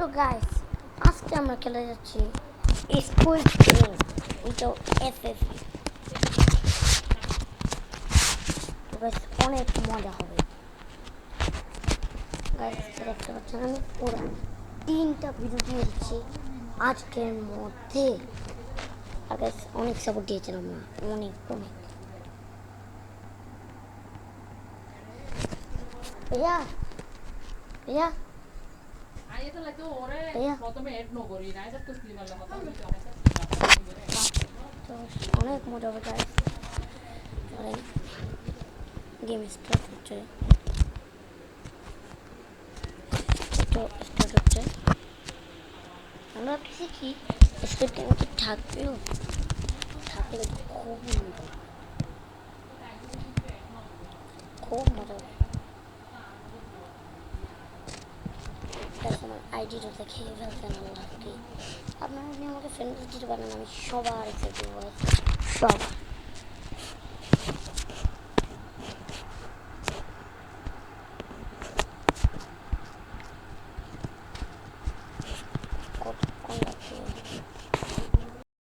তো গাইস আজকে আমরা খেলে যাচ্ছি স্কুইড গেম, এটাও এসএসসি। তো গাইস অনেক মজা হবে গাইস। দেখতে পাচ্ছেন আমি পুরো 3টা ভিডিও দিয়ে দিচ্ছি আজকের মধ্যে। আর গাইস অনেক সাপোর্ট দিয়েছেন আমরা, অনেক অনেক। भैया भैया भैया তো অনেক মজা হবে গাইস। চলেন গেম স্টার্ট হচ্ছে, তো স্টার্ট হচ্ছে। আমরা ভাবতেছি কি স্কুইড গেম কি থাকবেও, থাকলে খুব মজা, খুব মজা হবে। আমার আইডিটা খেয়ে ফেলছেন আল্লাহকে। আপনারা যদি আমাকে ফ্রেন্ড দিতে পারেন আমি সবার একসাথে সবার